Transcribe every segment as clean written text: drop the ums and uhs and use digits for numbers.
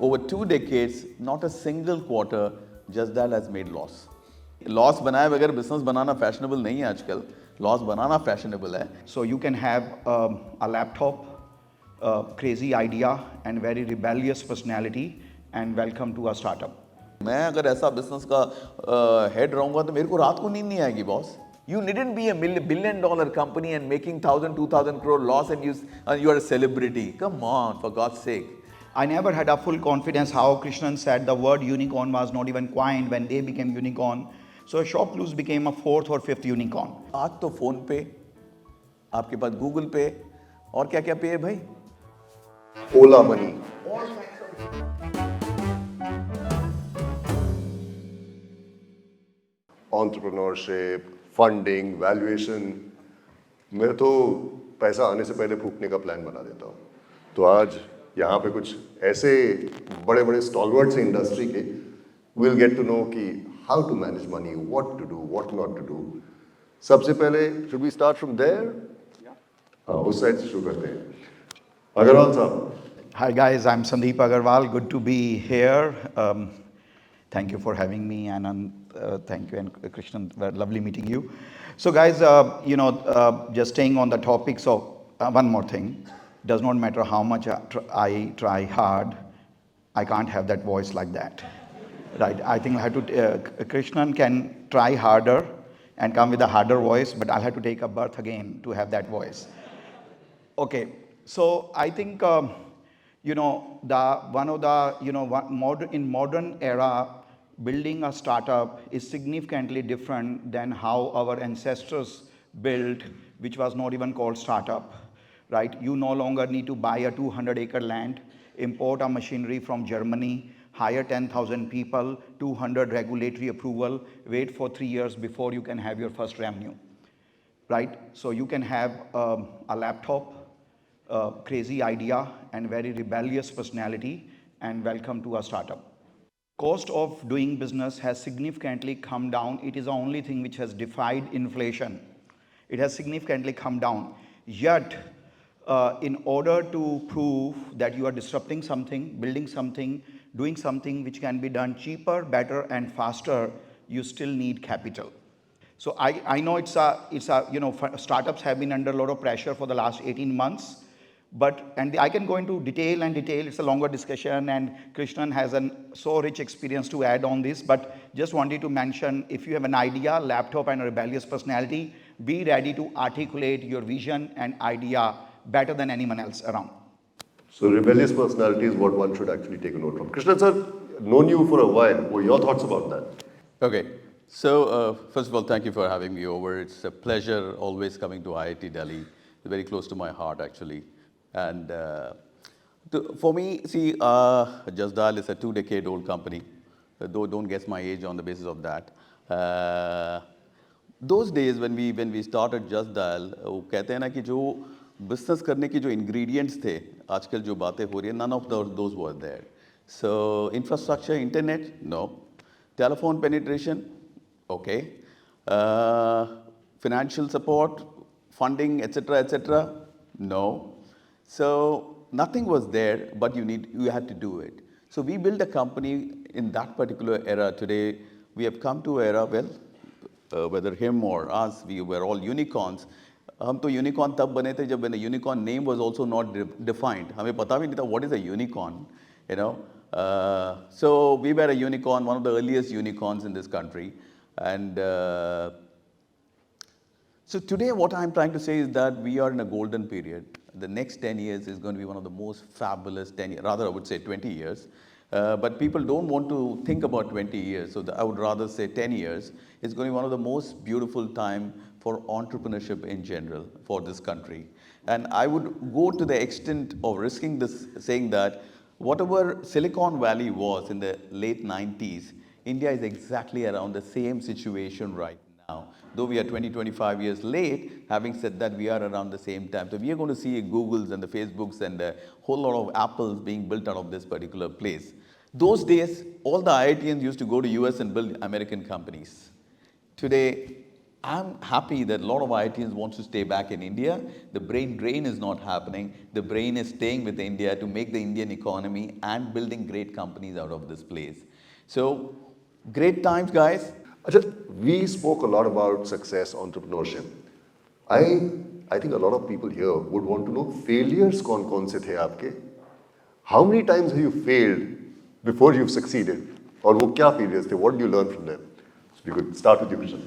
Over 2 decades, not a single quarter JustDial has made loss. Loss बनाए बगैर business बनाना fashionable नहीं है आजकल, लॉस बनाना फैशनेबल है. So you can have a laptop, a crazy idea and very rebellious personality and welcome to a startup. मैं अगर ऐसा business का हेड रहूंगा तो मेरे को रात को नींद नहीं आएगी boss. You needn't be a billion-dollar company and making 1,000-2,000 crore loss and you are a celebrity. Come on, for God's sake. I never had a full confidence how Krishnan said the word unicorn was not even coined when they became unicorn. So ShopClues became a fourth or fifth unicorn. आज तो phone पे, आपके पास Google पे और क्या क्या पे है भाई? Ola money. Entrepreneurship, funding, valuation. मैं तो पैसा आने से पहले फूकने का प्लान बना देता हूँ. तो आज यहाँ पे कुछ ऐसे बड़े बड़े स्टॉलवर्ड्स हैं इंडस्ट्री के, we'll get to know कि how to manage money, what to do, what not to do. सबसे पहले should we start from there? हाँ, उस साइड से शुरू करते हैं. अग्रवाल साहब. Hi guys, I'm Sandeep Aggarwal. Good to be here. Thank you for having me, and thank you, and Krishnan, lovely meeting you. So guys, just staying on the topic. So one more thing, does not matter how much I try hard, I can't have that voice like that, right? I think I have to. Krishnan can try harder and come with a harder voice, but I'll have to take a birth again to have that voice. Okay, so I think. In modern era, building a startup is significantly different than how our ancestors built, which was not even called startup, right? You no longer need to buy a 200-acre land, import a machinery from Germany, hire 10,000 people, 200 regulatory approval, wait for 3 years before you can have your first revenue, right? So you can have a laptop, crazy idea and very rebellious personality and welcome to a startup. Cost of doing business has significantly come down. It is the only thing which has defied inflation. It has significantly come down. Yet, in order to prove that you are disrupting something, building something, doing something which can be done cheaper, better and faster, you still need capital. So I know startups have been under a lot of pressure for the last 18 months. And I can go into detail, it's a longer discussion, and Krishnan has so rich experience to add on this, but just wanted to mention, if you have an idea, laptop and a rebellious personality, be ready to articulate your vision and idea better than anyone else around. So rebellious personality is what one should actually take a note from. Krishnan sir, known you for a while. What are your thoughts about that? Okay, so first of all, thank you for having me over. It's a pleasure always coming to IIT Delhi. It's very close to my heart actually. And for me, see, JustDial is a 2-decade-old company. Though don't guess my age on the basis of that. Those days when we started JustDial, वो कहते हैं ना कि जो business करने की जो ingredients थे, आजकल जो बातें हो रही हैं, none of those were there. So infrastructure, internet, no. Telephone penetration, okay. Financial support, funding, etc., no. So nothing was there, but you had to do it. So we built a company in that particular era. Today, we have come to an era, well, whether him or us, we were all unicorns. हम तो unicorn तब बने थे जब when the unicorn name was also not defined. हमें पता भी नहीं था what is a unicorn, you know. So we were a unicorn, one of the earliest unicorns in this country. And so today what I'm trying to say is that we are in a golden period. The next 10 years is going to be one of the most fabulous 10 years, rather I would say 20 years. But people don't want to think about 20 years, so I would rather say 10 years. It's going to be one of the most beautiful time for entrepreneurship in general for this country. And I would go to the extent of risking this, saying that whatever Silicon Valley was in the late 90s, India is exactly around the same situation right now. Though we are 25 years late, having said that, we are around the same time. So we are going to see Googles and the Facebooks and a whole lot of Apples being built out of this particular place. Those days, all the IITians used to go to US and build American companies. Today, I'm happy that a lot of IITians wants to stay back in India. The brain drain is not happening. The brain is staying with India to make the Indian economy and building great companies out of this place. So, great times, guys. Ajay, we spoke a lot about success, entrepreneurship. I think a lot of people here would want to know failures कौन से थे आपके? How many times have you failed before you've succeeded? और वो क्या failures थे? What did you learn from them? So we could start with you, Krishnan.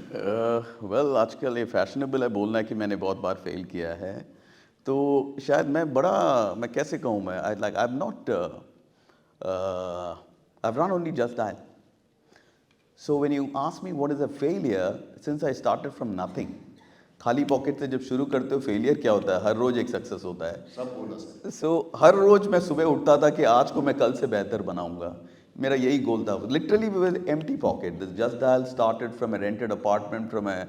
Well, आजकल ये फैशनेबल है बोलना कि मैंने बहुत बार फेल किया है तो शायद मैं कैसे कहूँ मैं I'm not I've run only JustDial. So when you ask me what is a failure, since I started from nothing, खाली पॉकेट से जब शुरू करते हो फेलियर क्या होता है? हर रोज एक सक्सेस होता है. सब बोनस है. So हर रोज मैं सुबह उठता था कि आज को मैं कल से बेहतर बनाऊंगा. मेरा यही गोल था. Literally we were empty pocket. This JustDial started from a rented apartment, from a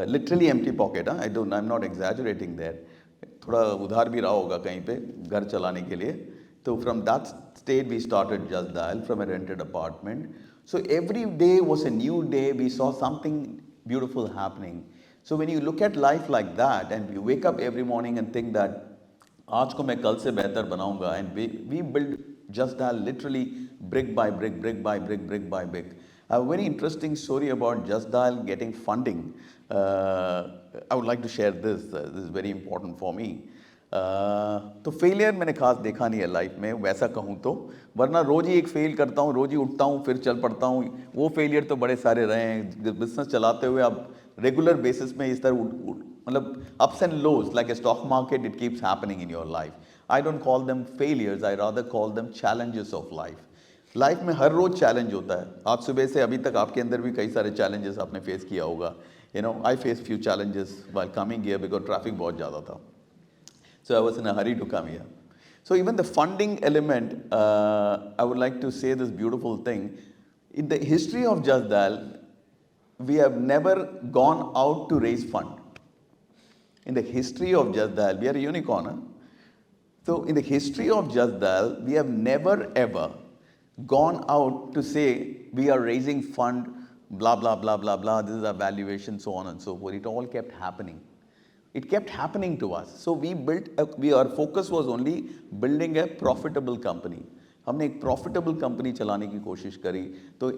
literally empty pocket. I'm not exaggerating there. थोड़ा उधार भी रहा होगा कहीं पे घर चलाने के लिए. So from that state we started JustDial from a rented apartment. So every day was a new day. We saw something beautiful happening. So when you look at life like that and you wake up every morning and think that आज को मैं कल से बेहतर बनाऊंगा and we build JustDial literally brick by brick, brick by brick, brick by brick. A very interesting story about JustDial getting funding. I would like to share this. This is very important for me. तो failure मैंने खास देखा नहीं है life में वैसा कहूँ तो वरना रोज ही एक फेल करता हूँ रोज ही उठता हूँ फिर चल पड़ता हूँ वो फेलियर तो बड़े सारे रहे हैं बिजनेस चलाते हुए आप रेगुलर बेसिस में इस तरह मतलब ups and lows like a stock market it keeps happening in your life I don't call them failures I rather call them challenges of life में हर रोज चैलेंज होता है आज सुबह से अभी तक आपके अंदर भी कई सारे चैलेंजेस आपने फेस किया होगा I face few challenges while coming here because traffic बहुत ज़्यादा था. So I was in a hurry to come here. So even the funding element, I would like to say this beautiful thing. In the history of JustDial, we have never gone out to raise fund. In the history of JustDial, we are a unicorn. So in the history of JustDial, we have never ever gone out to say we are raising fund, blah, blah, blah, blah, blah, this is our valuation, so on and so forth. It all kept happening. It kept happening to us. So our focus was only building a profitable company. हमने एक profitable company चलाने की कोशिश करी. तो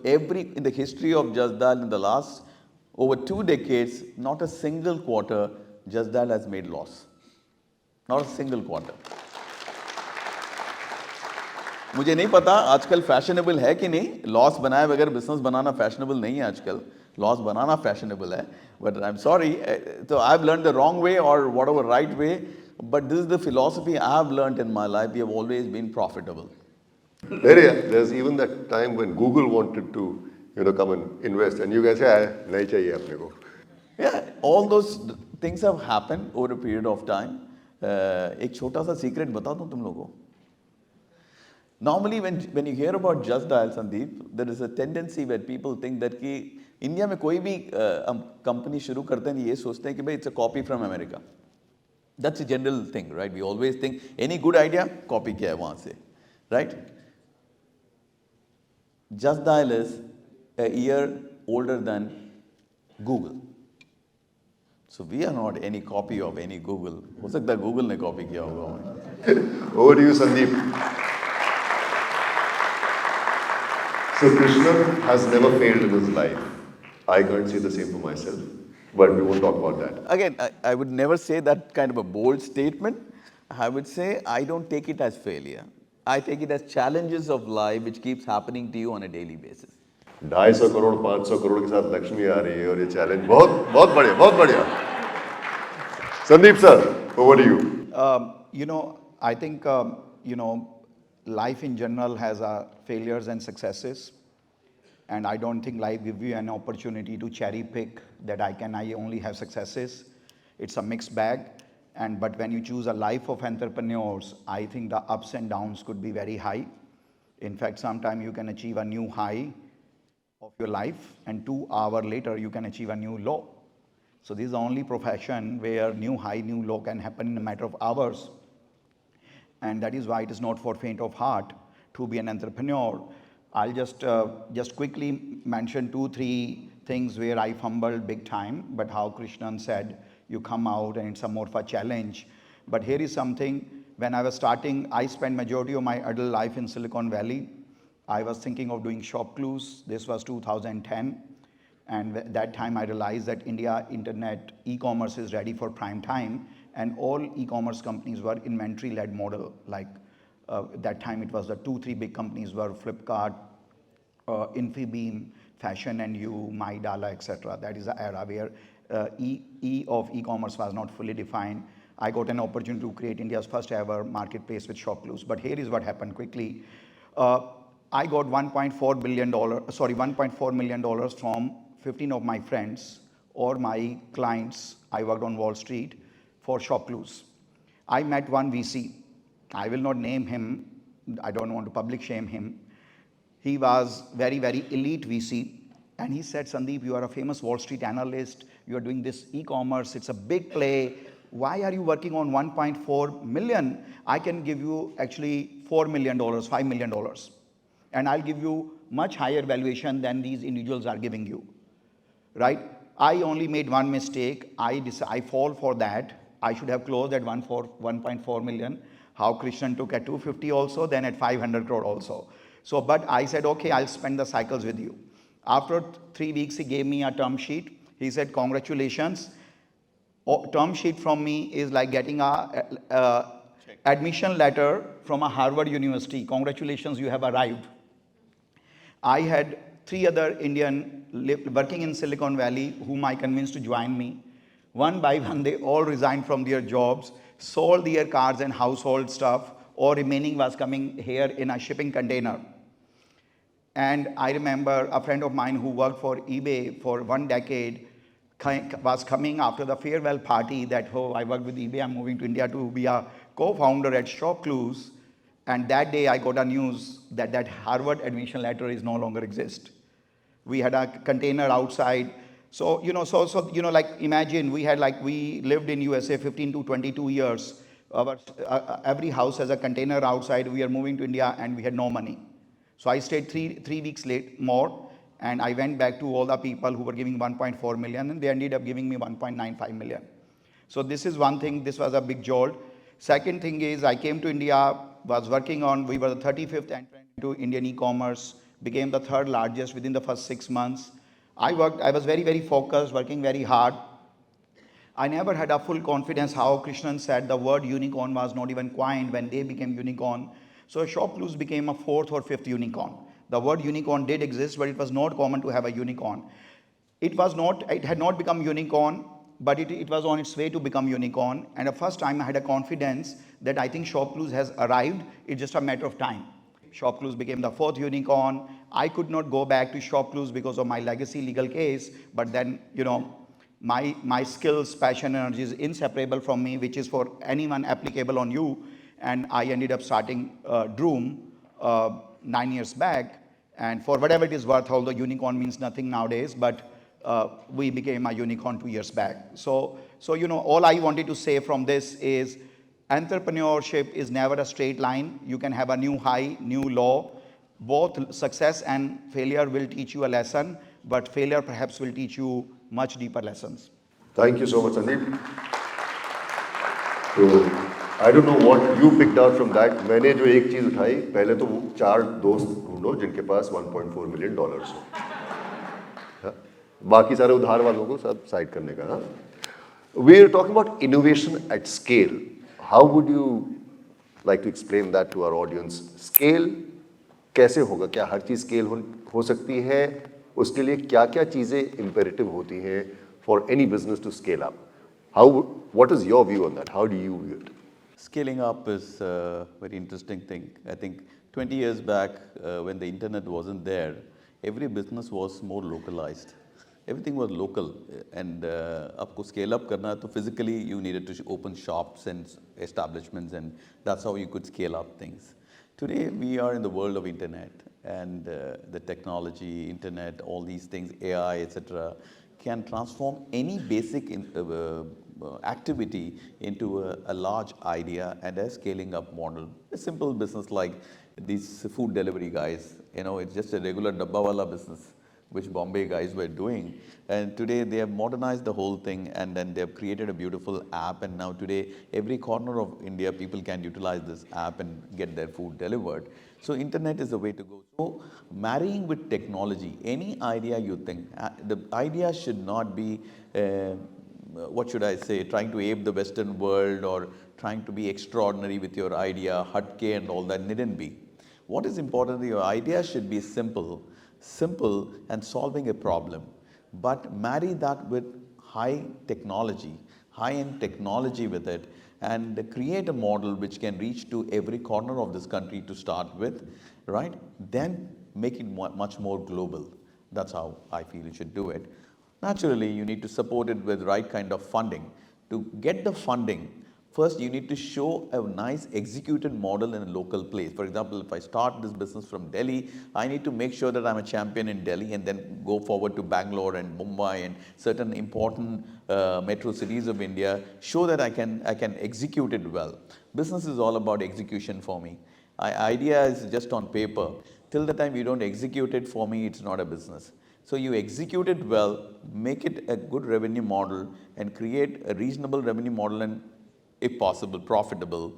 in the history of JustDial in the last over 2 decades, not a single quarter JustDial has made loss. Not a single quarter. मुझे नहीं पता आजकल फैशनेबल है कि नहीं लॉस बनाए बगैर बिजनेस बनाना फैशनेबल नहीं है आजकल लॉस बनाना फैशनेबल है but I am sorry so I've learned the wrong way or whatever right way but this is the philosophy I have learned in my life. We have always been profitable. There's even that time when Google wanted to come and invest and you guys say nahi chahiye apne ko. Yeah, all those things have happened over a period of time. एक छोटा सा secret बता दूं तुम लोगों को. Normally when you hear about JustDial, Sandeep, there is a tendency where people think that कि India में कोई भी कंपनी शुरू करते हैं ये सोचते हैं कि भाई it's a copy from America. That's a general thing right. We always think any good idea copy किया है वहां से right. JustDial is a year older than Google. So we are not any copy of any Google. हो सकता है Google ने copy किया होगा हमें. Over to you, Sandeep. So Krishnan has never failed in his life. I can't say the same for myself, but we won't talk about that. Again, I would never say that kind of a bold statement. I would say I don't take it as failure. I take it as challenges of life which keeps happening to you on a daily basis. 250 crore 500 crore के साथ लक्ष्मी आ रही है और ये challenge बहुत बढ़िया. Sandeep sir, over to you. I think life in general has failures and successes. And I don't think life gives you an opportunity to cherry pick that I only have successes. It's a mixed bag. But when you choose a life of entrepreneurs, I think the ups and downs could be very high. In fact, sometimes you can achieve a new high of your life and 2 hours later you can achieve a new low. So this is the only profession where new high, new low can happen in a matter of hours. And that is why it is not for faint of heart to be an entrepreneur. I'll just quickly mention 2-3 things where I fumbled big time, but how Krishnan said, you come out and it's a more of a challenge. But here is something, when I was starting, I spent majority of my adult life in Silicon Valley. I was thinking of doing ShopClues. This was 2010. And that time I realized that India internet e-commerce is ready for prime time, and all e-commerce companies were inventory-led model. Like that time it was the 2-3 big companies were Flipkart, Infibeam, Fashion and You, MyDala, etc. That is the era where E of e-commerce was not fully defined. I got an opportunity to create India's first ever marketplace with ShopClues. But here is what happened quickly. I got $1.4 million from 15 of my friends or my clients. I worked on Wall Street for ShopClues. I met one VC. I will not name him. I don't want to public shame him. He was very, very elite VC. And he said, Sandeep, you are a famous Wall Street analyst. You are doing this e-commerce. It's a big play. Why are you working on 1.4 million? I can give you actually $4 million, $5 million. And I'll give you much higher valuation than these individuals are giving you, right? I only made one mistake. I fall for that. I should have closed at 1.4 million. How Krishnan took at 250 also, then at 500 crore also. So, but I said, okay, I'll spend the cycles with you. After 3 weeks, he gave me a term sheet. He said, congratulations. Term sheet from me is like getting a admission letter from a Harvard University. Congratulations, you have arrived. I had 3 other Indian working in Silicon Valley whom I convinced to join me. One by one, they all resigned from their jobs, sold their cars and household stuff, or remaining was coming here in a shipping container. And I remember a friend of mine who worked for eBay for 1 decade was coming after the farewell party that, oh, I worked with eBay, I'm moving to India to be a co-founder at ShopClues. And that day I got a news that that Harvard admission letter is no longer exist. We had a container outside. So, like imagine we lived in USA 15 to 22 years. Every house has a container outside. We are moving to India and we had no money. So I stayed three weeks late more, and I went back to all the people who were giving 1.4 million, and they ended up giving me 1.95 million. So this is one thing. This was a big jolt. Second thing is I came to India, was working on, we were the 35th entrant into Indian e-commerce, became the 3rd largest within the first 6 months. I was very, very focused, working very hard. I never had a full confidence how Krishnan said the word unicorn was not even coined when they became unicorn. So ShopClues became a 4th or 5th unicorn. The word unicorn did exist, but it was not common to have a unicorn. It had not become unicorn, but it was on its way to become unicorn. And the first time I had a confidence that I think ShopClues has arrived. It's just a matter of time. ShopClues became the 4th unicorn. I could not go back to ShopClues because of my legacy legal case, but then, my skills, passion, energy is inseparable from me, which is for anyone applicable on you. And I ended up starting Droom 9 years back. And for whatever it is worth, although unicorn means nothing nowadays, but we became a unicorn 2 years back. So all I wanted to say from this is entrepreneurship is never a straight line. You can have a new high, new low. Both success and failure will teach you a lesson, but failure perhaps will teach you much deeper lessons. Thank you so much, Sandeep. So, I don't know what you picked out from that. मैंने जो एक चीज़ उठाई, पहले तो वो 4 दोस्त ढूंढो जिनके पास 1.4 million dollars हो. बाकी सारे उधार वालों को सब साइड करने का. We are talking about innovation at scale. How would you like to explain that to our audience? Scale कैसे होगा? क्या हर चीज़ स्केल हो सकती है? उसके लिए क्या क्या चीज़ें imperative होती हैं for any business to scale up? What is your view on that? How do you view it? Scaling up is a very interesting thing. I think 20 years back, when the internet wasn't there, every business was more localized. Everything was local, and आपको scale up करना तो physically you needed to open shops and establishments, and that's how you could scale up things. Today we are in the world of internet, and the technology, internet, all these things, AI, etc., can transform any basic activity into a large idea and a scaling up model. A simple business like these food delivery guys, it's just a regular dabba wala business. which Bombay guys were doing. And today they have modernized the whole thing, and then they have created a beautiful app. And now today, every corner of India, people can utilize this app and get their food delivered. So internet is the way to go. So marrying with technology, any idea you think, the idea should not be, what should I say, trying to ape the Western world or trying to be extraordinary with your idea, Hatke and all that, needn't be. What is important, your idea should be simple and solving a problem. But marry that with high technology, high-end technology with it, and create a model which can reach to every corner of this country to start with, right? Then make it much more global. That's how I feel you should do it. Naturally, you need to support it with right kind of funding. To get the funding, first you need to show a nice executed model in a local place. For example, if I start this business from Delhi, I need to make sure that I'm a champion in Delhi and then go forward to Bangalore and Mumbai and certain important metro cities of India, show that I can execute it well. Business is all about execution for me. Idea is just on paper. Till the time you don't execute it, for me, it's not a business. So you execute it well, make it a good revenue model and create a reasonable revenue model and, if possible, profitable,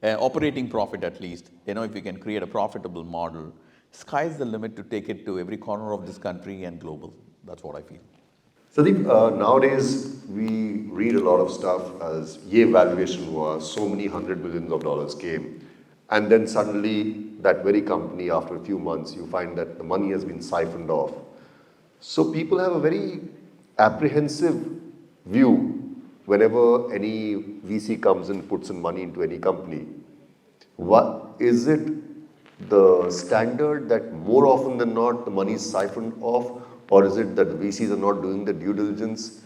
operating profit at least. If you can create a profitable model, sky's the limit to take it to every corner of this country and global. That's what I feel. Sandeep, nowadays we read a lot of stuff as ye valuation was, so many $100 billion came, and then suddenly that very company, after a few months, you find that the money has been siphoned off. So people have a very apprehensive view whenever any VC comes and puts in money into any company. What is it the standard that more often than not the money is siphoned off, or is it that the VCs are not doing the due diligence?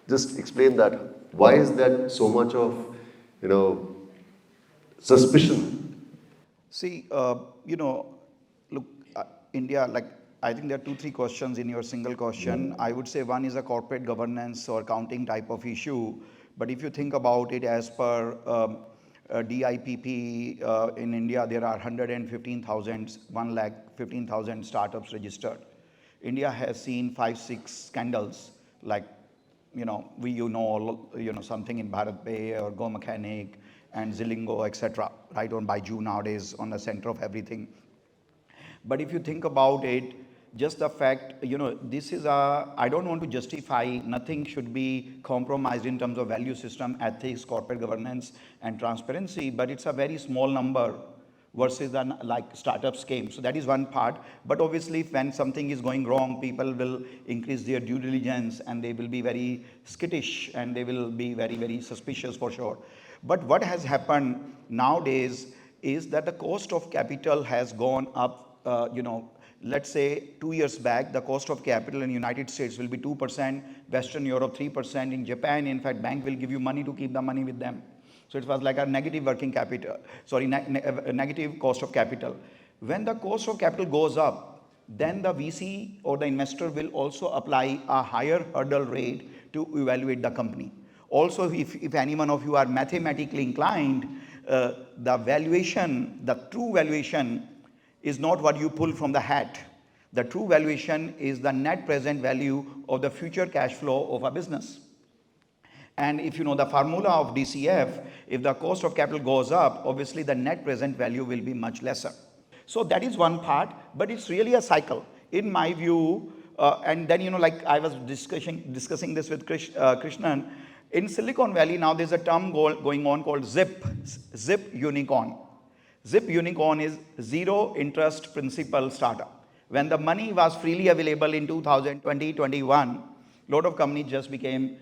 Just explain that. Why is that so much of, suspicion? See, look, India, I think there are 2-3 questions in your single question. I would say one is a corporate governance or accounting type of issue. But if you think about it as per DIPP, in India, there are 1,15,000 startups registered. India has seen 5-6 scandals, something in Bharat Pay or Go Mechanic and Zilingo, etc., right, on Baiju nowadays, on the center of everything. But if you think about it, just the fact, this is I don't want to justify, nothing should be compromised in terms of value system, ethics, corporate governance, and transparency, but it's a very small number versus startups came. So that is one part. But obviously, when something is going wrong, people will increase their due diligence and they will be very skittish and they will be very, very suspicious for sure. But what has happened nowadays is that the cost of capital has gone up. Let's say 2 years back, the cost of capital in the United States will be 2%, Western Europe 3%, in Japan, in fact, bank will give you money to keep the money with them. So it was like a negative working capital, negative cost of capital. When the cost of capital goes up, then the VC or the investor will also apply a higher hurdle rate to evaluate the company. Also, if any one of you are mathematically inclined, the valuation, the true valuation is not what you pull from the hat. The true valuation is the net present value of the future cash flow of a business. And if you know the formula of DCF, if the cost of capital goes up, obviously the net present value will be much lesser. So that is one part, but it's really a cycle. In my view, and then, I was discussing this with Krishnan, in Silicon Valley now there's a term going on called ZIP unicorn. ZIP unicorn is zero interest principal startup. When the money was freely available in 2020-21, a lot of companies just became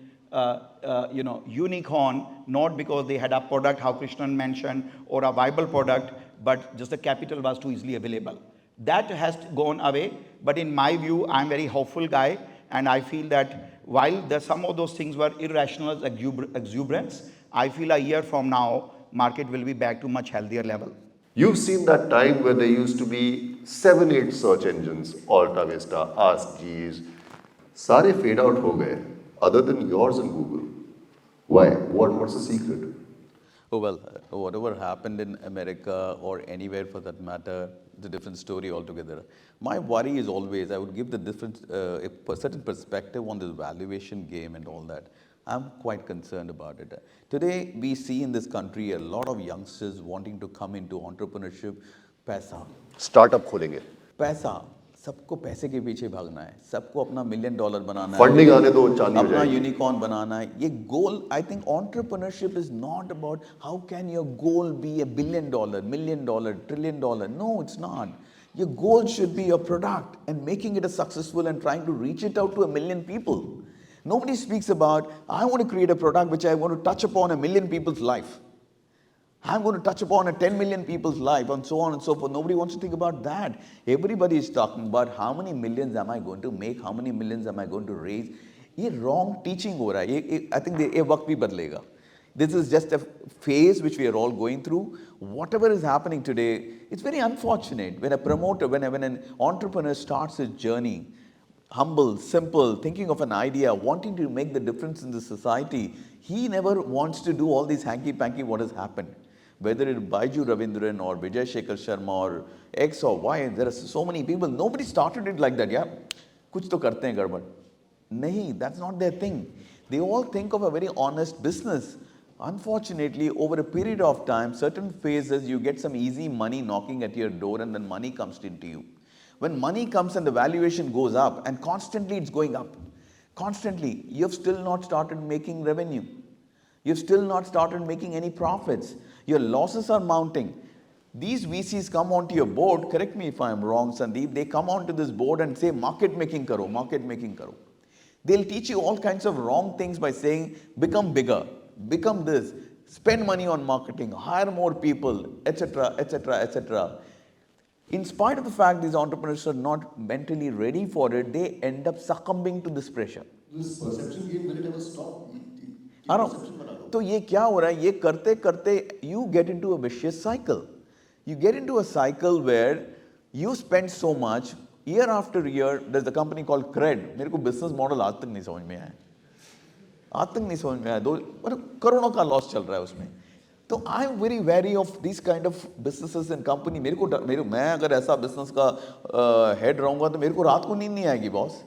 unicorn, not because they had a product, how Krishnan mentioned, or a viable product, but just the capital was too easily available. That has gone away, but in my view, I'm a very hopeful guy, and I feel that while some of those things were irrational exuberance, I feel a year from now, market will be back to much healthier level. You've seen that time where there used to be 7-8 search engines, Alta Vista, Ask Jeeves, सारे fade out हो गए, other than yours and Google. Why? What's the secret? Oh, well, whatever happened in America or anywhere for that matter, it's a different story altogether. My worry is always I would give the different, certain perspective on this valuation game and all that. I'm quite concerned about it. Today, we see in this country a lot of youngsters wanting to come into entrepreneurship. पैसा startup खोलेंगे, पैसा सबको पैसे के पीछे भागना है, सबको अपना $1 million बनाना है, फंडिंग आने दो, चांदी हो अपना जाएगी। यूनिकॉर्न बनाना है. ये goal, I think entrepreneurship is not about how can your goal be $1 billion, $1 million, $1 trillion. No, it's not. Your goal should be your product and making it a successful and trying to reach it out to 1 million people. Nobody speaks about, I want to create a product which I want to touch upon 1 million people's life. I'm going to touch upon a 10 million people's life and so on and so forth. Nobody wants to think about that. Everybody is talking about how many millions am I going to make, how many millions am I going to raise. ये wrong teaching हो रहा है. I think ये वक्त भी बदलेगा. This is just a phase which we are all going through. Whatever is happening today, it's very unfortunate when a promoter, when an entrepreneur starts his journey, humble, simple, thinking of an idea, wanting to make the difference in the society, he never wants to do all these hanky-panky what has happened. Whether it's Baiju Ravindran or Vijay Shekhar Sharma or X or Y, there are so many people. Nobody started it like that, yeah? Kuch to karte hain gadbad. Nahi, that's not their thing. They all think of a very honest business. Unfortunately, over a period of time, certain phases, you get some easy money knocking at your door and then money comes into you. When money comes and the valuation goes up and constantly it's going up, constantly, you've still not started making revenue. You've still not started making any profits. Your losses are mounting. These VCs come onto your board, correct me if I'm wrong, Sandeep, they come onto this board and say, market making karo, market making karo. They'll teach you all kinds of wrong things by saying, become bigger, become this, spend money on marketing, hire more people, etc., etc., etc. In spite of the fact these entrepreneurs are not mentally ready for it, they end up succumbing to this pressure. This perception game, will it ever stop? I don't. तो ये क्या हो रहा है? ये करते करते you get into a vicious cycle. You get into a cycle where you spend so much, year after year. There's a company called Cred. मेरे को business model आज तक नहीं समझ में आया. आज तक नहीं समझ में आया. दो करोड़ों का loss चल रहा है उसमें. तो I'm very wary of these kind of businesses and company. मैं अगर ऐसा business का head रहूँगा तो मेरे को रात को नींद नहीं आएगी boss.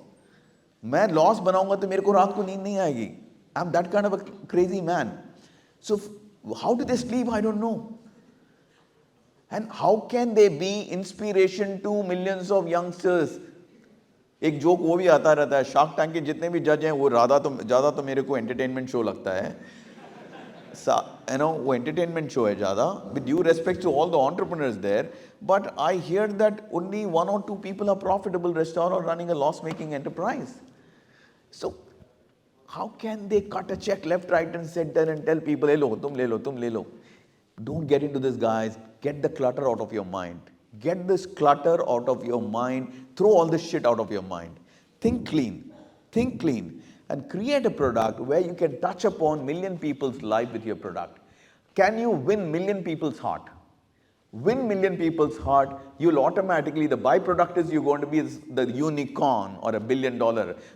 मैं loss बनाऊँगा तो मेरे को रात को नींद नहीं आएगी. I'm that kind of a crazy man. So how do they sleep? I don't know. And how can they be inspiration to millions of youngsters? एक जोक वो भी आता रहता है, शार्क टैंक के जितने भी जज हैं वो ज़्यादा तो मेरे को एंटरटेनमेंट शो लगता है. वो एंटरटेनमेंट शो है ज़्यादा, with due respect to all the entrepreneurs there, but I hear that only 1 or 2 people are profitable restaurant or running a loss-making enterprise. So how can they cut a check left, right and center and tell people, hey, tum le lo. Don't get into this, guys. Get the clutter out of your mind. Get this clutter out of your mind. Throw all this shit out of your mind. Think clean. Think clean. And create a product where you can touch upon million people's life with your product. Can you win million people's heart? Win million people's heart, you'll automatically, the byproduct is you're going to be the unicorn or $1 billion.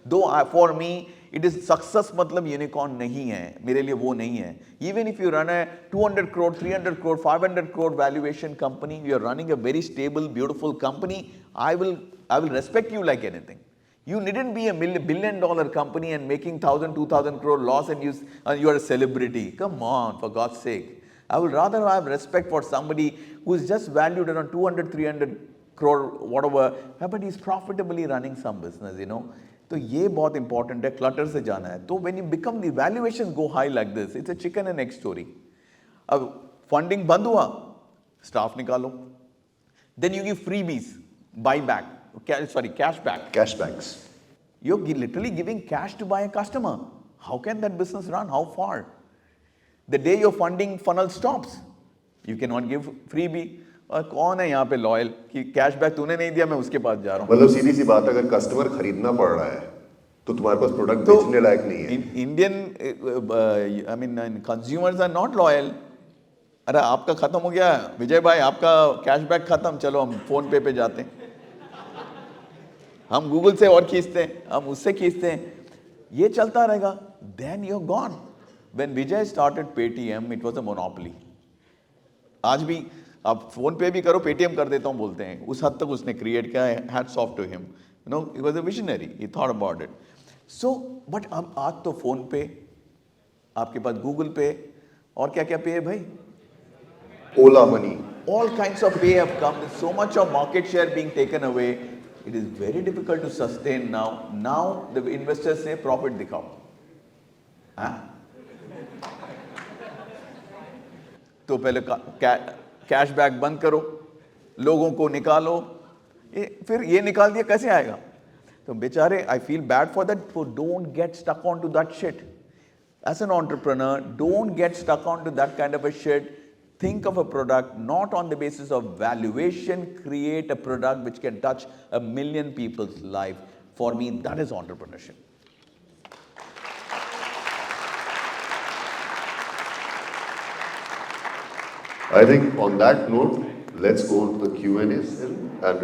Though for me, it is success matlab unicorn nahi hai. Mere liye wo nahi hai. Even if you run a 200 crore, 300 crore, 500 crore valuation company, you're running a very stable, beautiful company, I will respect you like anything. You needn't be a $1 billion company and making 1,000, 2,000 crore loss and you are a celebrity. Come on, for God's sake. I would rather have respect for somebody who is just valued around 200, 300 crore, whatever, but he's profitably running some business, So ये बहुत important है, clutter से जाना है. तो when you become, the valuations go high like this, it's a chicken and egg story. अब funding बंद हुआ, staff निकालो. Then you give freebies, buyback, cashback. Cashbacks. You're literally giving cash to buy a customer. How can that business run? How far? The day your funding funnel stops, you cannot give freebie. और कौन है यहाँ पे loyal कि cashback तूने नहीं दिया मैं उसके पास जा रहा हूँ. मतलब सीधी सी बात, अगर कस्टमर खरीदना पड़ रहा है तो तुम्हारे पास प्रोडक्ट बेचने लायक नहीं है. Indian consumers are not loyal. अरे आपका खत्म हो गया विजय भाई, आपका कैशबैक खत्म, चलो हम फोन पे जाते हैं, हम गूगल से और खींचते हैं, हम उससे खींचते हैं, ये चलता रहेगा. Then you are gone. When Vijay started Paytm, it was a monopoly. आज भी आप फोन पे भी करो, पेटीएम कर देता हूँ बोलते हैं, उस हद तक उसने क्रिएट किया है. Hats off to him, you know, he was a visionary, he thought about it. So but अब आज तो फोन पे, आपके पास गूगल पे, और क्या क्या पे है भाई, ओला money, all kinds of pay have come. There's so much of market share being taken away. It is very difficult to sustain now. Now the investors say profit दिखाओ. हाँ? तो पहले कैशबैक बंद करो, लोगों को निकालो, फिर ये निकाल दिया कैसे आएगा? तो बेचारे, I feel bad for that. Don't get stuck onto that shit. As an entrepreneur, don't get stuck onto that kind of a shit. Think of a product not on the basis of valuation. Create a product which can touch 1 million people's life. For me, that is entrepreneurship. I think on that note, let's go to the Q&As and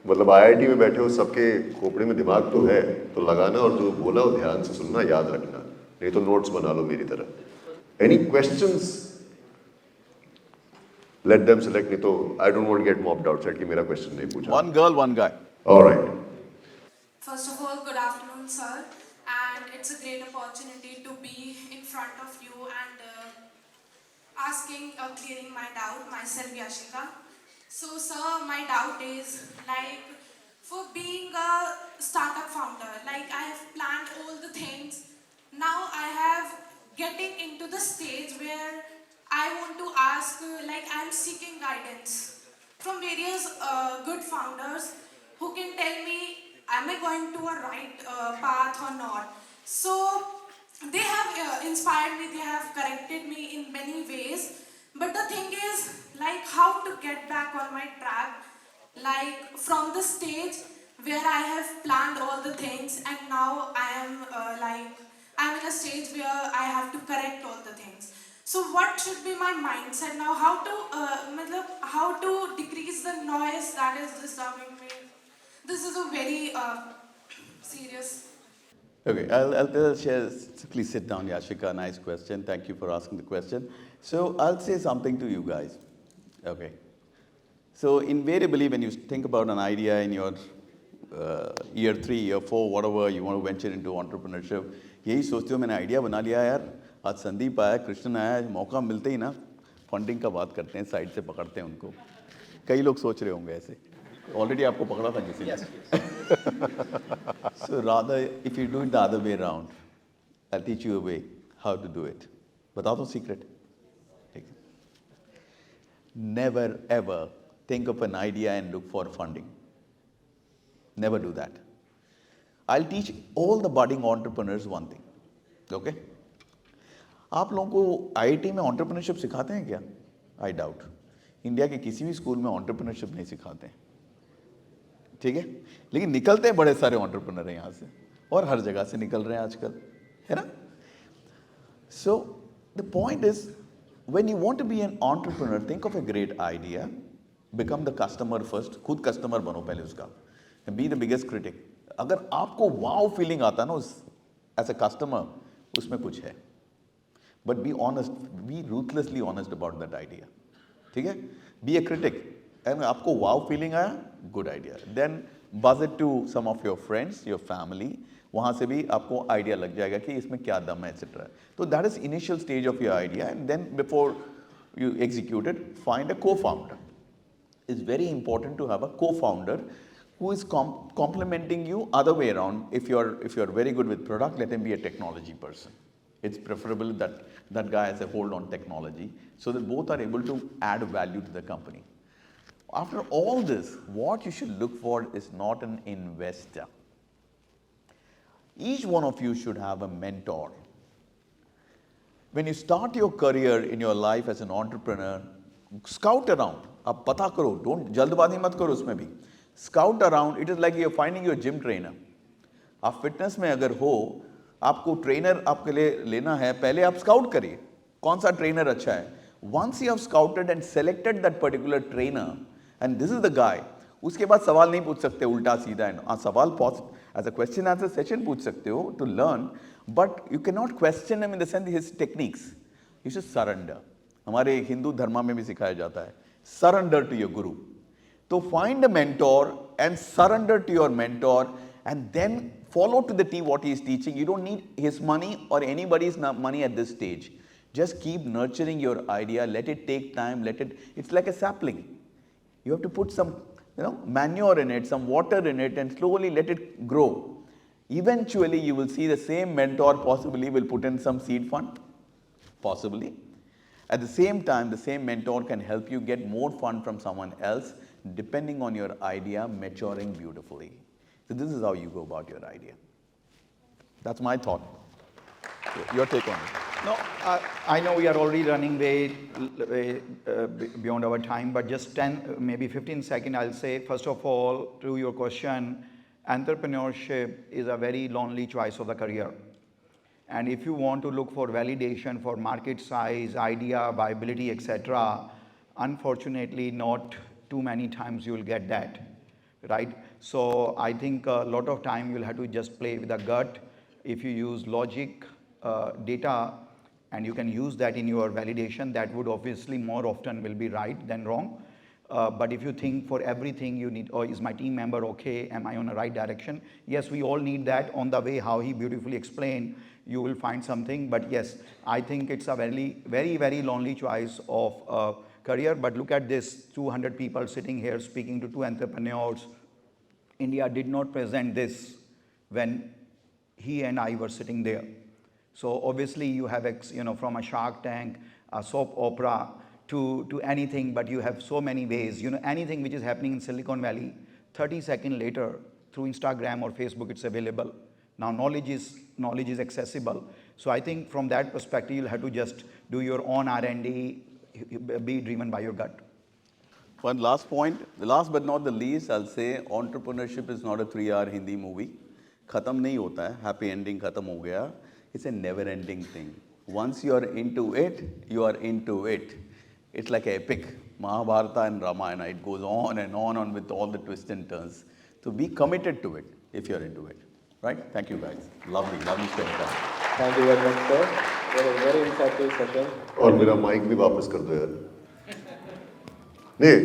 मतलब IIT में बैठे हो, सबके खोपड़े में दिमाग तो है, तो लगाना और जो बोला वो ध्यान से सुनना, याद रखना, नहीं तो नोट्स बना लो मेरी तरह. Any questions? Let them select, नहीं तो I don't want to get mobbed outside कि मेरा question नहीं पूछा. One girl, one guy. All right. First of all, good afternoon, sir. And it's a great opportunity to be in front of you and clearing my doubt, myself, Yashika. So, sir, my doubt is, like, for being a startup founder, like, I have planned all the things. Now I have getting into the stage where I want to ask, like, I'm seeking guidance from various good founders who can tell me, am I going to a right path or not? So they have inspired me, they have corrected me in many ways. But the thing is, like, how to get back on my track, like, from the stage where I have planned all the things and now I am I'm in a stage where I have to correct all the things. So what should be my mindset now? How to decrease the noise that is disturbing me? This is a very serious. Okay, I'll share. Please sit down, Yashika. Nice question. Thank you for asking the question. So I'll say something to you guys. Okay. So invariably, when you think about an idea in your year 3, year 4, whatever you want to venture into entrepreneurship, यही सोचते हो मैंने idea बना लिया यार, आज संदीप आया, कृष्णन आया, मौका मिलते ही ना फंडिंग का बात करते हैं, साइड से पकड़ते हैं उनको. कई लोग सोच रहे होंगे ऐसे. ऑलरेडी आपको पकड़ा था किसी ने. So rather, if you do it the other way around, I'll teach you a way how to do it. बता दो secret. Never ever think of an idea and look for funding. Never do that. I'll teach all the budding entrepreneurs one thing. Okay? आप लोगों को IIT में entrepreneurship सिखाते हैं क्या? I doubt. India के किसी भी स्कूल में entrepreneurship नहीं सिखाते हैं. ठीक है? लेकिन निकलते हैं बड़े सारे entrepreneur हैं यहाँ से, और हर जगह से निकल रहे हैं आजकल, है ना? So the point is, when you want to be an entrepreneur, think of a great idea, become the customer first, खुद customer बनो पहले उसका, and be the biggest critic. अगर आपको wow feeling आता है ना उस as a customer, उसमें कुछ है. But be honest, be ruthlessly honest about that idea. ठीक है? Be a critic. And आपको wow feeling आया, good idea. Then buzz it to some of your friends, your family. वहाँ से भी आपको idea लग जाएगा कि इसमें क्या दम है, etc. So that is initial stage of your idea, and then before you execute it, find a co-founder. It's very important to have a co-founder who is complementing you other way around. If you're very good with product, let him be a technology person. It's preferable that that guy has a hold on technology so that both are able to add value to the company. After all this, what you should look for is not an investor. Each one of you should have a mentor. When you start your career in your life as an entrepreneur, scout around. आप पता करो, don't जल्दबाजी मत करो उसमें भी. Scout around. It is like you're finding your gym trainer. आप fitness में अगर हो, आपको ट्रेनर आपके लिए लेना है, पहले आप स्काउट करिए कौन सा ट्रेनर अच्छा है. Once you have scouted and selected that particular trainer, and this is the guy, उसके बाद सवाल नहीं पूछ सकते उल्टा सीधा है. सवाल as a question answer session पूछ सकते हो to learn, but you cannot question him in the sense his techniques. You should surrender. हमारे हिंदू धर्म में भी सिखाया जाता है, surrender to your guru. So find a mentor and surrender to your mentor, and then follow to the T what he is teaching. You don't need his money or anybody's money at this stage. Just keep nurturing your idea, let it take time, it's like a sapling. You have to put some manure in it, some water in it, and slowly let it grow. Eventually you will see the same mentor possibly will put in some seed fund, possibly. At the same time, the same mentor can help you get more fund from someone else, depending on your idea maturing beautifully. So this is how you go about your idea. That's my thought. Your take on it. No, I know we are already running way beyond our time, but just 10, maybe 15 seconds, I'll say, first of all, to your question, entrepreneurship is a very lonely choice of the career. And if you want to look for validation for market size, idea, viability, etc., unfortunately, not too many times you will get that, right? So I think a lot of time you'll have to just play with the gut. If you use logic, data, and you can use that in your validation, that would obviously more often will be right than wrong. But if you think for everything you need, is my team member okay? Am I on the right direction? Yes, we all need that. On the way, how he beautifully explained, you will find something. But yes, I think it's a very, very, very lonely choice of career. But look at this, 200 people sitting here speaking to 2 entrepreneurs. India did not present this when he and I were sitting there. So obviously you have, from a Shark Tank, a soap opera, to anything, but you have so many ways. Anything which is happening in Silicon Valley, 30 seconds later, through Instagram or Facebook, it's available. Now knowledge is accessible. So I think from that perspective, you'll have to just do your own R&D, be driven by your gut. One last point, the last but not the least, I'll say entrepreneurship is not a 3-hour Hindi movie. Khatam nahi hota hai, happy ending khatam ho gaya. It's a never-ending thing. Once you are into it, you are into it. It's like an epic, Mahabharata and Ramayana. It goes on and on with all the twists and turns. So be committed to it if you're into it. Right? Thank you guys. Lovely spending time. Thank you very much, sir. It was a very insightful session. और मेरा mic भी वापस कर दो यार. नहीं,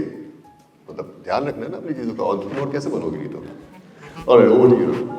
मतलब ध्यान रखना है ना अपनी चीजों का. एंटरप्रेन्योर कैसे बनोगे ये तो? और ओवर टू यू.